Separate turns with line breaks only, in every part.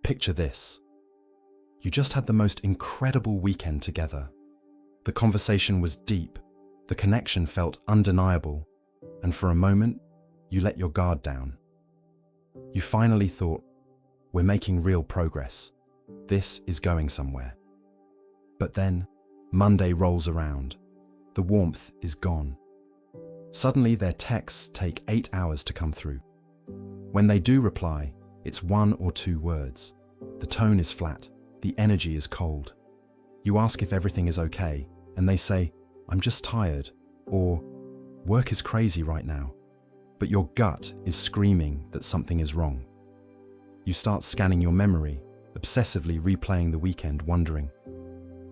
picture this. You just had the most incredible weekend together. The conversation was deep, the connection felt undeniable, and for a moment, you let your guard down. You finally thought, we're making real progress. This is going somewhere. But then, Monday rolls around. The warmth is gone. Suddenly, their texts take 8 hours to come through. When they do reply, it's 1 or 2 words. The tone is flat. The energy is cold. You ask if everything is okay, and they say, I'm just tired, or work is crazy right now. But your gut is screaming that something is wrong. You start scanning your memory, obsessively replaying the weekend, wondering,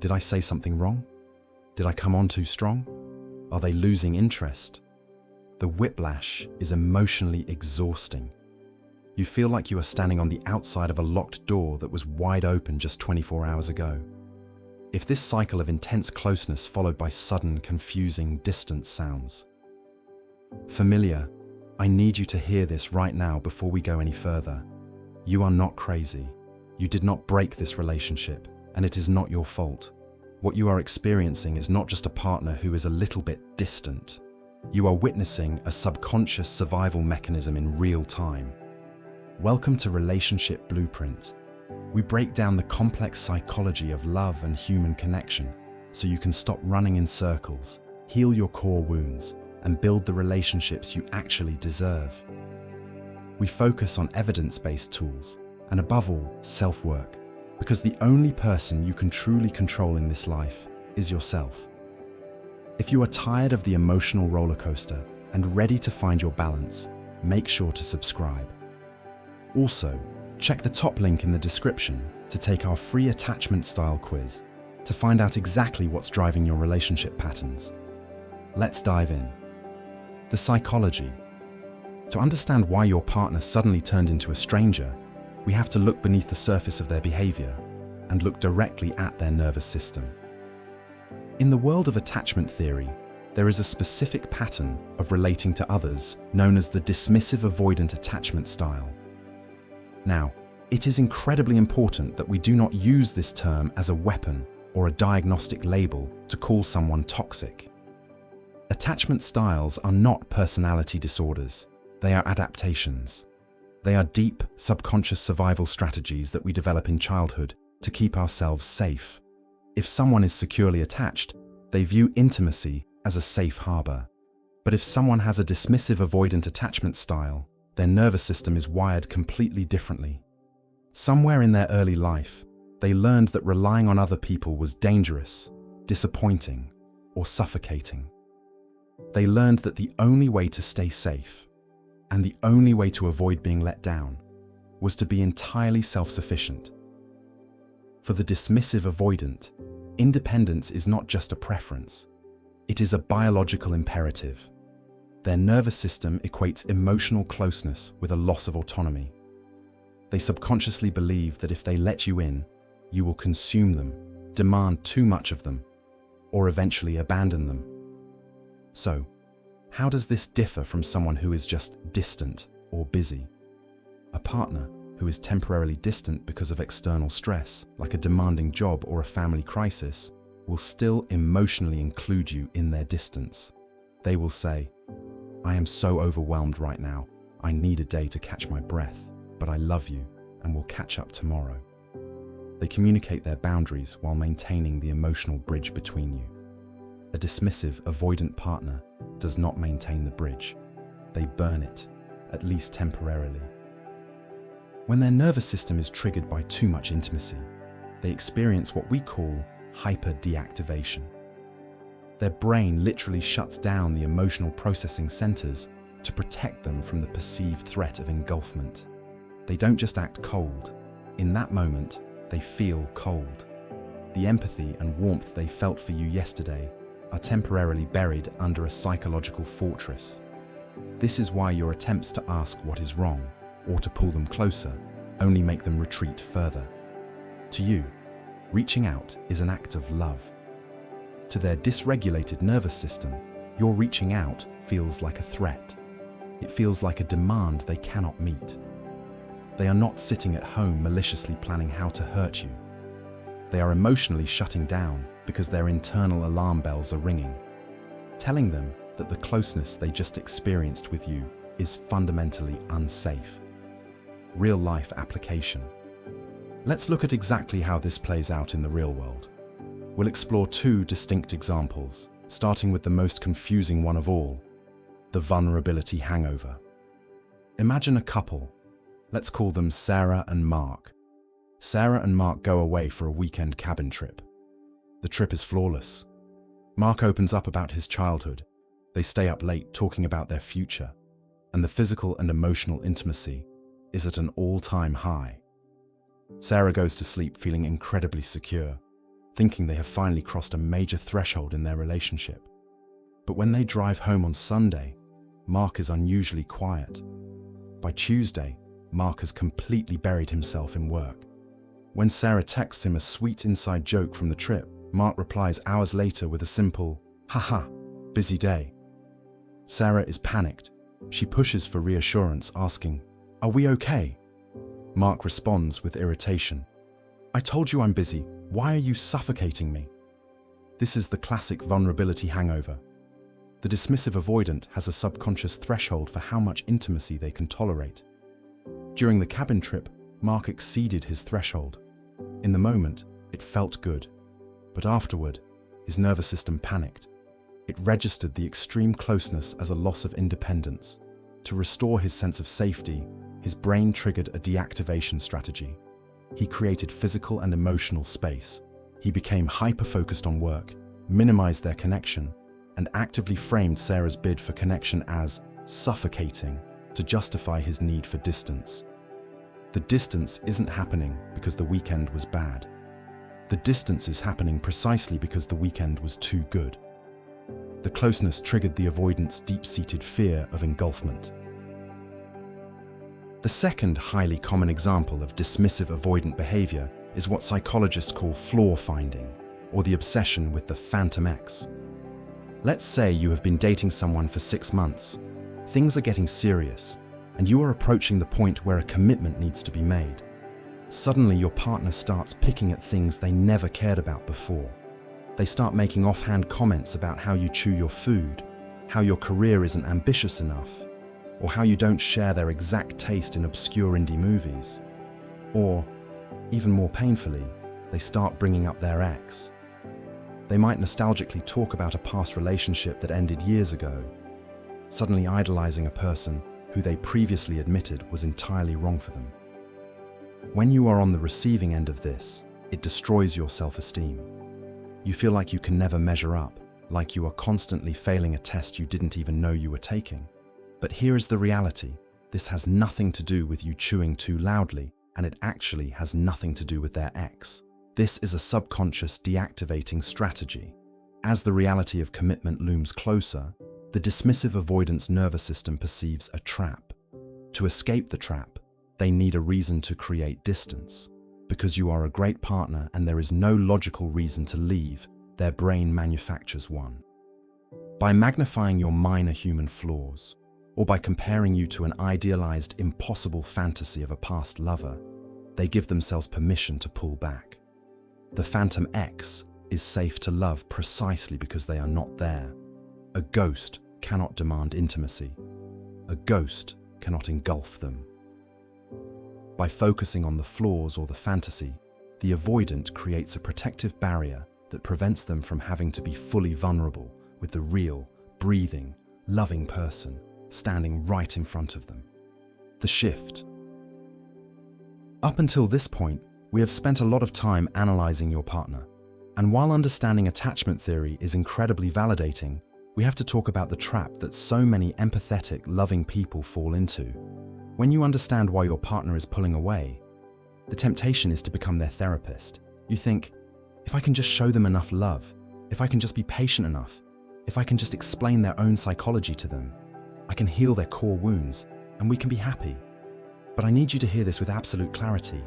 did I say something wrong? Did I come on too strong? Are they losing interest? The whiplash is emotionally exhausting. You feel like you are standing on the outside of a locked door that was wide open just 24 hours ago. If this cycle of intense closeness followed by sudden, confusing distance sounds familiar, I need you to hear this right now before we go any further. You are not crazy. You did not break this relationship, and it is not your fault. What you are experiencing is not just a partner who is a little bit distant. You are witnessing a subconscious survival mechanism in real time. Welcome to Relationship Blueprint. We break down the complex psychology of love and human connection so you can stop running in circles, heal your core wounds, and build the relationships you actually deserve. We focus on evidence-based tools and, above all, self-work, because the only person you can truly control in this life is yourself. If you are tired of the emotional roller coaster and ready to find your balance, make sure to subscribe. Also, check the top link in the description to take our free attachment style quiz to find out exactly what's driving your relationship patterns. Let's dive in. The psychology. To understand why your partner suddenly turned into a stranger, we have to look beneath the surface of their behavior and look directly at their nervous system. In the world of attachment theory, there is a specific pattern of relating to others known as the dismissive-avoidant attachment style. Now, it is incredibly important that we do not use this term as a weapon or a diagnostic label to call someone toxic. Attachment styles are not personality disorders, they are adaptations. They are deep, subconscious survival strategies that we develop in childhood to keep ourselves safe. If someone is securely attached, they view intimacy as a safe harbor. But if someone has a dismissive-avoidant attachment style, their nervous system is wired completely differently. Somewhere in their early life, they learned that relying on other people was dangerous, disappointing, or suffocating. They learned that the only way to stay safe, and the only way to avoid being let down, was to be entirely self-sufficient. For the dismissive-avoidant, independence is not just a preference, it is a biological imperative. Their nervous system equates emotional closeness with a loss of autonomy. They subconsciously believe that if they let you in, you will consume them, demand too much of them, or eventually abandon them. So, how does this differ from someone who is just distant or busy? A partner who is temporarily distant because of external stress, like a demanding job or a family crisis, will still emotionally include you in their distance. They will say, I am so overwhelmed right now. I need a day to catch my breath, but I love you and will catch up tomorrow. They communicate their boundaries while maintaining the emotional bridge between you. A dismissive, avoidant partner does not maintain the bridge. They burn it, at least temporarily. When their nervous system is triggered by too much intimacy, they experience what we call hyper-deactivation. Their brain literally shuts down the emotional processing centers to protect them from the perceived threat of engulfment. They don't just act cold. In that moment, they feel cold. The empathy and warmth they felt for you yesterday are temporarily buried under a psychological fortress. This is why your attempts to ask what is wrong or to pull them closer only make them retreat further. To you, reaching out is an act of love. To their dysregulated nervous system, your reaching out feels like a threat. It feels like a demand they cannot meet. They are not sitting at home maliciously planning how to hurt you. They are emotionally shutting down because their internal alarm bells are ringing, telling them that the closeness they just experienced with you is fundamentally unsafe. Real-life application. Let's look at exactly how this plays out in the real world. We'll explore two distinct examples, starting with the most confusing one of all, the vulnerability hangover. Imagine a couple. Let's call them Sarah and Mark. Sarah and Mark go away for a weekend cabin trip. The trip is flawless. Mark opens up about his childhood. They stay up late talking about their future, and the physical and emotional intimacy is at an all-time high. Sarah goes to sleep feeling incredibly secure, thinking they have finally crossed a major threshold in their relationship. But when they drive home on Sunday, Mark is unusually quiet. By Tuesday, Mark has completely buried himself in work. When Sarah texts him a sweet inside joke from the trip, Mark replies hours later with a simple, "Haha, busy day." Sarah is panicked. She pushes for reassurance, asking, "Are we okay?" Mark responds with irritation, "I told you I'm busy. Why are you suffocating me?" This is the classic vulnerability hangover. The dismissive avoidant has a subconscious threshold for how much intimacy they can tolerate. During the cabin trip, Mark exceeded his threshold. In the moment, it felt good. But afterward, his nervous system panicked. It registered the extreme closeness as a loss of independence. To restore his sense of safety, his brain triggered a deactivation strategy. He created physical and emotional space. He became hyper-focused on work, minimized their connection, and actively framed Sarah's bid for connection as suffocating to justify his need for distance. The distance isn't happening because the weekend was bad. The distance is happening precisely because the weekend was too good. The closeness triggered the avoidant's deep-seated fear of engulfment. The second highly common example of dismissive avoidant behavior is what psychologists call flaw-finding, or the obsession with the phantom X. Let's say you have been dating someone for 6 months. Things are getting serious, and you are approaching the point where a commitment needs to be made. Suddenly, your partner starts picking at things they never cared about before. They start making offhand comments about how you chew your food, how your career isn't ambitious enough, or how you don't share their exact taste in obscure indie movies. Or, even more painfully, they start bringing up their ex. They might nostalgically talk about a past relationship that ended years ago, suddenly idolizing a person who they previously admitted was entirely wrong for them. When you are on the receiving end of this, it destroys your self-esteem. You feel like you can never measure up, like you are constantly failing a test you didn't even know you were taking. But here is the reality. This has nothing to do with you chewing too loudly, and it actually has nothing to do with their ex. This is a subconscious deactivating strategy. As the reality of commitment looms closer, the dismissive avoidance nervous system perceives a trap. To escape the trap, they need a reason to create distance. Because you are a great partner and there is no logical reason to leave, their brain manufactures one. By magnifying your minor human flaws, or by comparing you to an idealized, impossible fantasy of a past lover, they give themselves permission to pull back. The phantom X is safe to love precisely because they are not there. A ghost cannot demand intimacy. A ghost cannot engulf them. By focusing on the flaws or the fantasy, the avoidant creates a protective barrier that prevents them from having to be fully vulnerable with the real, breathing, loving person standing right in front of them. The shift. Up until this point, we have spent a lot of time analyzing your partner. And while understanding attachment theory is incredibly validating, we have to talk about the trap that so many empathetic, loving people fall into. When you understand why your partner is pulling away, the temptation is to become their therapist. You think, if I can just show them enough love, if I can just be patient enough, if I can just explain their own psychology to them, I can heal their core wounds and we can be happy. But I need you to hear this with absolute clarity.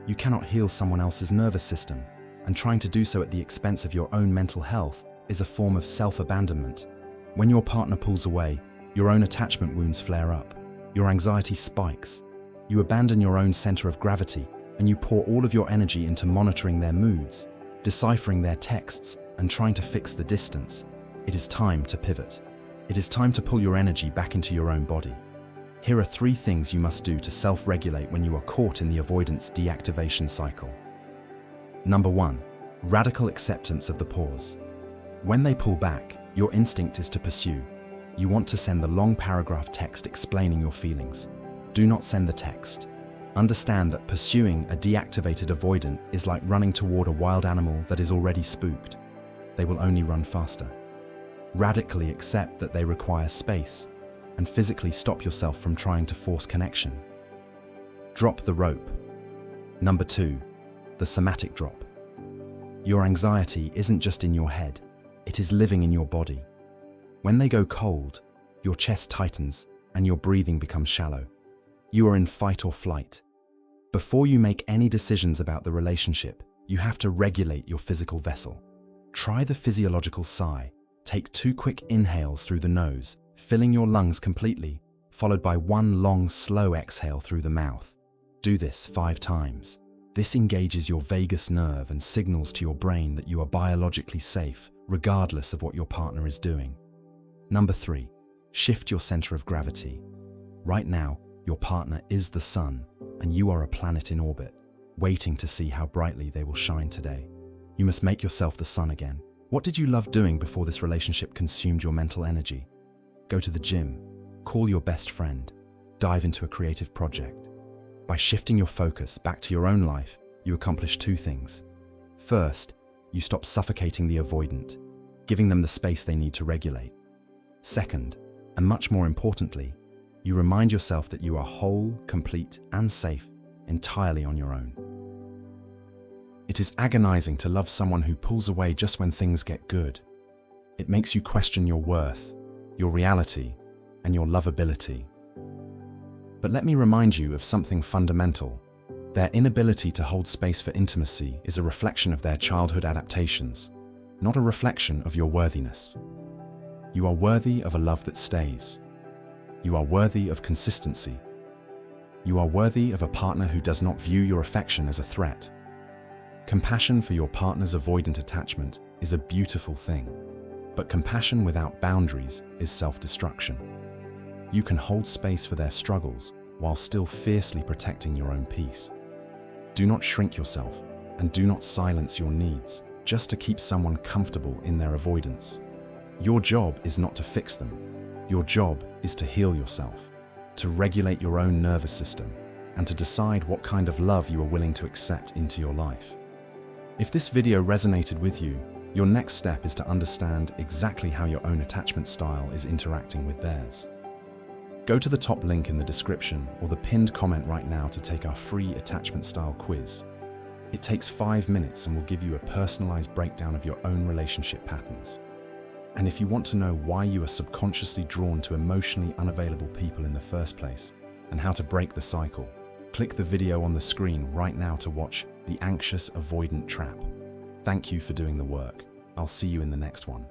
You cannot heal someone else's nervous system, and trying to do so at the expense of your own mental health is a form of self-abandonment. When your partner pulls away, your own attachment wounds flare up. Your anxiety spikes. You abandon your own center of gravity and you pour all of your energy into monitoring their moods, deciphering their texts, and trying to fix the distance. It is time to pivot. It is time to pull your energy back into your own body. Here are 3 things you must do to self-regulate when you are caught in the avoidance deactivation cycle. Number 1, radical acceptance of the pause. When they pull back, your instinct is to pursue. You want to send the long paragraph text explaining your feelings. Do not send the text. Understand that pursuing a deactivated avoidant is like running toward a wild animal that is already spooked. They will only run faster. Radically accept that they require space and physically stop yourself from trying to force connection. Drop the rope. Number 2, the somatic drop. Your anxiety isn't just in your head, it is living in your body. When they go cold, your chest tightens and your breathing becomes shallow. You are in fight or flight. Before you make any decisions about the relationship, you have to regulate your physical vessel. Try the physiological sigh. Take 2 quick inhales through the nose, filling your lungs completely, followed by 1 long, slow exhale through the mouth. Do this 5 times. This engages your vagus nerve and signals to your brain that you are biologically safe, regardless of what your partner is doing. Number 3, shift your center of gravity. Right now, your partner is the sun, and you are a planet in orbit, waiting to see how brightly they will shine today. You must make yourself the sun again. What did you love doing before this relationship consumed your mental energy? Go to the gym, call your best friend, dive into a creative project. By shifting your focus back to your own life, you accomplish 2 things. First, you stop suffocating the avoidant, giving them the space they need to regulate. Second, and much more importantly, you remind yourself that you are whole, complete, and safe entirely on your own. It is agonizing to love someone who pulls away just when things get good. It makes you question your worth, your reality, and your lovability. But let me remind you of something fundamental. Their inability to hold space for intimacy is a reflection of their childhood adaptations, not a reflection of your worthiness. You are worthy of a love that stays. You are worthy of consistency. You are worthy of a partner who does not view your affection as a threat. Compassion for your partner's avoidant attachment is a beautiful thing, but compassion without boundaries is self-destruction. You can hold space for their struggles while still fiercely protecting your own peace. Do not shrink yourself, and do not silence your needs just to keep someone comfortable in their avoidance. Your job is not to fix them. Your job is to heal yourself, to regulate your own nervous system, and to decide what kind of love you are willing to accept into your life. If this video resonated with you, your next step is to understand exactly how your own attachment style is interacting with theirs. Go to the top link in the description or the pinned comment right now to take our free attachment style quiz. It takes 5 minutes and will give you a personalized breakdown of your own relationship patterns. And if you want to know why you are subconsciously drawn to emotionally unavailable people in the first place and how to break the cycle, click the video on the screen right now to watch The Anxious-Avoidant Trap. Thank you for doing the work. I'll see you in the next one.